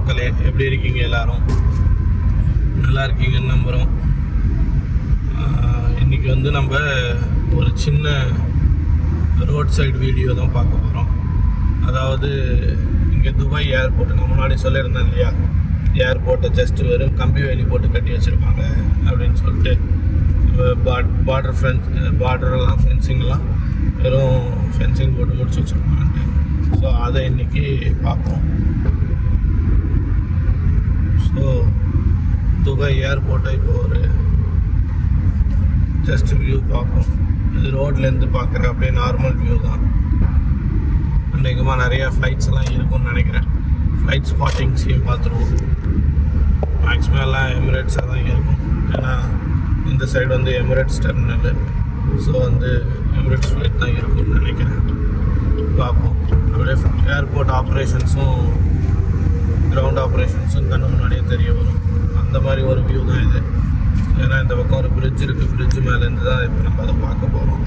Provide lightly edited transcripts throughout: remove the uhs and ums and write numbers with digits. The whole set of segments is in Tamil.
மக்களே, எப்படி இருக்கீங்க? எல்லாரும் நல்லா இருக்கீங்கன்னு நம்புகிறோம். இன்றைக்கி வந்து நம்ம ஒரு சின்ன ரோட் சைடு வீடியோ தான் பார்க்க போகிறோம். அதாவது இங்கே துபாய் ஏர்போர்ட், நான் முன்னாடி சொல்லியிருந்தேன் இல்லையா, ஏர்போர்ட்டை ஜஸ்ட்டு வெறும் கம்பி வேலி போட்டு கட்டி வச்சுருப்பாங்க அப்படின்னு சொல்லிட்டு. பார்டரெல்லாம் ஃபென்சிங்லாம் வெறும் ஃபென்சிங் போட்டு முடிச்சு வச்சுருப்பாங்க. ஸோ அதை இன்றைக்கி பார்ப்போம். ஸோ துபாய் ஏர்போர்ட்டை இப்போ ஒரு ஜஸ்ட் வியூ பார்ப்போம். இது ரோட்லேருந்து பார்க்குற அப்படியே நார்மல் வியூ தான். அன்றைக்குமா நிறையா ஃப்ளைட்ஸ் எல்லாம் இருக்கும்னு நினைக்கிறேன். ஃப்ளைட் ஸ்பாட்டிங்ஸையும் பார்த்துருவோம். மேக்ஸிமம் எல்லாம் எமிரேட்ஸாக தான் இருக்கும். ஏன்னா இந்த சைடு வந்து எமிரேட்ஸ் டெர்மினல். ஸோ வந்து எமிரேட்ஸ் ஃப்ளைட் தான் இருக்கும்னு நினைக்கிறேன். பார்ப்போம். அப்படியே ஏர்போர்ட் ஆப்ரேஷன்ஸும் கிரவுண்ட் ஆப்ரேஷன்ஸும் கண்ணு முன்னாடியே தெரிய வரும். அந்த மாதிரி ஒரு வியூ தான் இது. ஏன்னா இந்த பக்கம் ஒரு பிரிட்ஜ் இருக்குது. பிரிட்ஜ் மேலேருந்து தான் இப்போ நம்ம அதை பார்க்க போகிறோம்.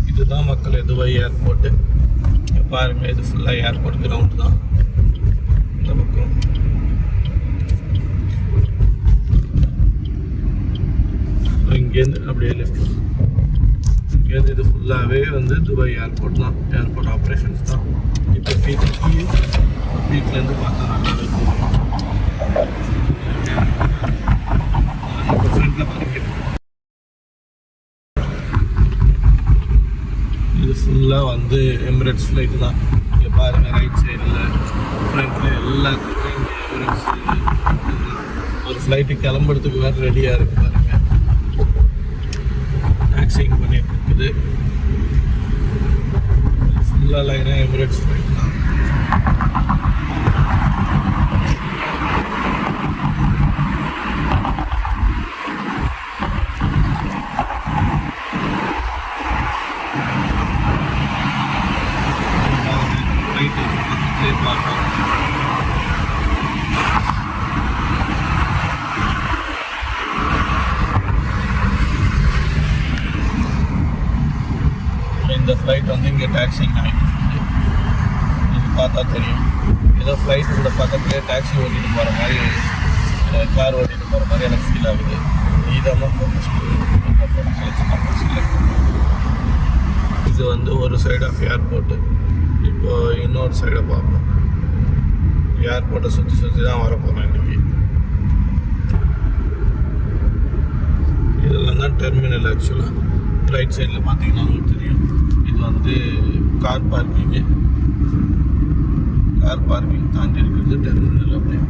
இதுதான் மக்களே துபாய் ஏர்போர்ட்டு. பாருங்க, இது ஃபுல்லாக ஏர்போர்ட் கிரவுண்ட் தான். இந்த பக்கம் இங்கேருந்து அப்படியே லெஃப்ட், இங்கேருந்து இது ஃபுல்லாகவே வந்து துபாய் ஏர்போர்ட் தான். ஏர்போர்ட் ஆப்ரேஷன்ஸ் தான். இப்போ பீக்லேருந்து பார்த்தா நல்லாவே தெரியும். இப்போ ஃப்ரண்ட்டில் பாருங்க, இது ஃபுல்லாக வந்து எமிரேட்ஸ் ஃப்ளைட்டு தான். இங்கே பாருங்கள், ரைட் சைடில் ஃப்ரண்ட்டில் எல்லாத்துக்குமே இங்கே எமிரேட்ஸ். ஒரு ஃப்ளைட்டு கிளம்புறதுக்கு வேறு ரெடியாக இருக்குது பாருங்கள். டாக்ஸிங் பண்ணிட்டு இருக்குது. ஃபுல்லாக லைனாக எமிரேட்ஸ் ஃப்ளைட் தான். இந்த ஃப்ளைட் வந்து இங்கே டாக்ஸிங் ஆகிட்டு இருக்குது. இது பார்த்தா தெரியும். ஏதோ ஃப்ளைட்டு கூட பக்கத்துலேயே டாக்ஸி ஓட்டிகிட்டு போகிற மாதிரி, கார் ஓட்டிகிட்டு போகிற மாதிரி எனக்கு ஃபீல் ஆகுது. இதெல்லாம் ஃபோக்கஸ் இது வந்து ஒரு சைடு ஆஃப் ஏர்போர்ட்டு. இப்போ இன்னொரு சைடை பார்ப்போம். ஏர்போர்ட்டை சுற்றி தான் வரப்போகிறோம் இன்றைக்கி. இதெல்லாம் தான் டெர்மினல். ஆக்சுவலாக ரைட் சைடில் பார்த்தீங்கன்னா உங்களுக்கு தெரியும், இது வந்து கார் பார்க்கிங்கு. கார் பார்க்கிங் தாண்டி இருக்கிறது டெர்மினல். அப்படியே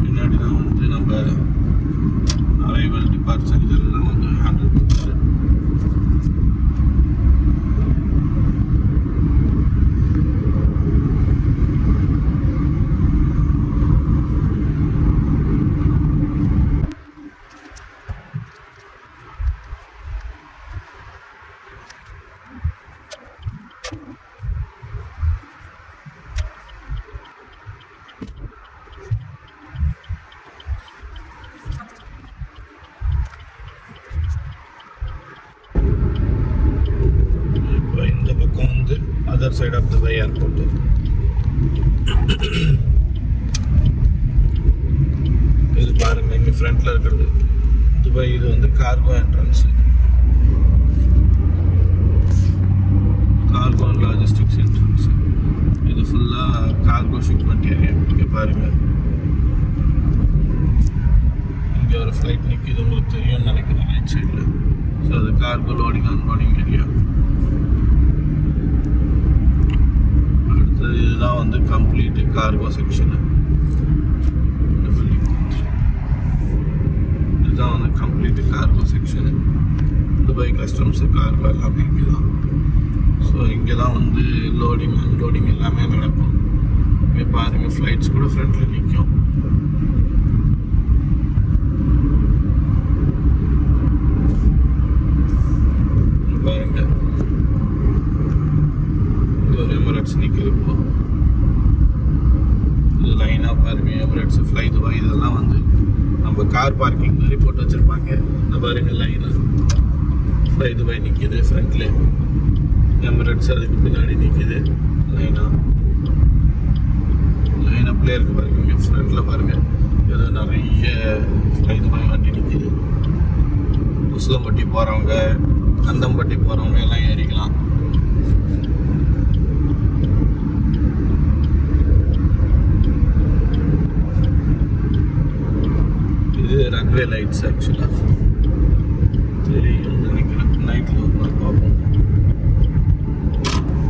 பின்னாடி தான் வந்து நம்ம அரைவல் டிபார்ச்சர் இதெல்லாம் வந்து ஹேண்டில் பண்ணுறது. Other side of Dubai airport. இது பாருங்க, இங்கே ஃப்ரண்ட்ல இருக்கிறது துபாய். இது வந்து cargo entrance, cargo and logistics entrance. இது ஃபுல்லாக கார்கோ ஷிப்மெண்ட் ஏரியா. இங்கே பாருங்க, இங்கே ஒரு ஃப்ளைட் நிற்கிது, உங்களுக்கு தெரியும்னு நினைக்கிறேன் ரைட் சைடில். ஸோ அது கார்கோ லோடிங் அன்லோடிங் ஏரியா. இதுதான் வந்து கம்ப்ளீட் கார்கோ செக்ஷனு. இதுதான் வந்து complete cargo section. Dubai customs cargo எல்லாமே இங்கே தான். ஸோ இங்கே தான் வந்து லோடிங் அன்லோடிங் எல்லாமே நடக்கும். இங்கே பாருங்கள், ஃப்ளைட்ஸ் கூட ஃப்ரண்ட்டில் நிற்கும். பாருங்க, இதெல்லாம் வந்து நம்ம கார் பார்க்கிங் மாதிரி போட்டு வச்சுருப்பாங்க. இந்த பாருங்க லைனாக ஃப்ளை துபாய் நிற்கிது ஃப்ரண்ட்லேயே, எமிரேட்ஸ் அதுக்கு பின்னாடி நிற்கிது லைனாக இருக்குது பாருங்க. இங்கே ஃப்ரண்ட்டில் பாருங்கள் ஏதோ நிறைய ஃப்ளை துபாய் வண்டி நிற்கிது. உசிலம்பட்டி போகிறவங்க, கந்தம்பட்டி போகிறவங்க எல்லாம் ஏறிக்கலாம். இது ரன்வே லைட்ஸ் ஆக்சுவலாக தெரியும் நினைக்கிறேன். நைட்டில் ஒரு நாள் பார்ப்போம்.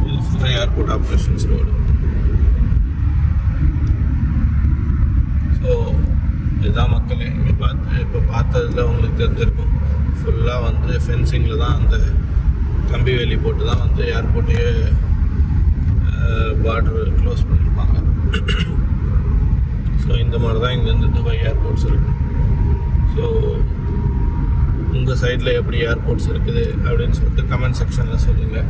இது ஃபுல்லாக ஏர்போர்ட் ஆப்ரேஷன்ஸ் ரோடு. ஸோ இதுதான் மக்களே இங்கே இப்போ பார்த்ததில் உங்களுக்கு தெரிஞ்சிருக்கும். ஃபுல்லாக வந்து ஃபென்சிங்கில் தான் அந்த கம்பி வேலி போட்டு தான் வந்து ஏர்போர்ட்டையே பார்டர் க்ளோஸ் பண்ணியிருப்பாங்க. ஸோ இந்த மாதிரி தான் இங்கேருந்து துபாய் ஏர்போர்ட்ஸ் இருக்குது. ஸோ உங்கள் சைடில் எப்படி ஏர்போர்ட்ஸ் இருக்குது அப்படின்னு சொல்லிட்டு கமெண்ட் செக்ஷனில் சொல்லுங்கள்.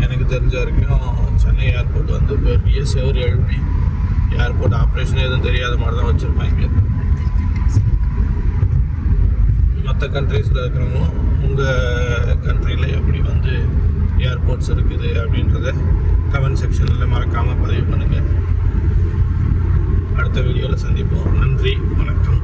எனக்கு தெரிஞ்ச வரைக்கும் சென்னை ஏர்போர்ட் வந்து பெரிய செவரு எழுப்பி ஏர்போர்ட் ஆப்ரேஷன் எதுவும் தெரியாத மாதிரி தான் வச்சுருப்பாங்க. மற்ற கண்ட்ரீஸில் இருக்கிறவங்களும் உங்கள் கண்ட்ரியில் எப்படி வந்து ஏர்போர்ட்ஸ் இருக்குது அப்படின்றத கமெண்ட் செக்ஷனில் மறக்காமல் பதிவு பண்ணுங்கள். அடுத்த வீடியோவில் சந்திப்போம். நன்றி, வணக்கம்.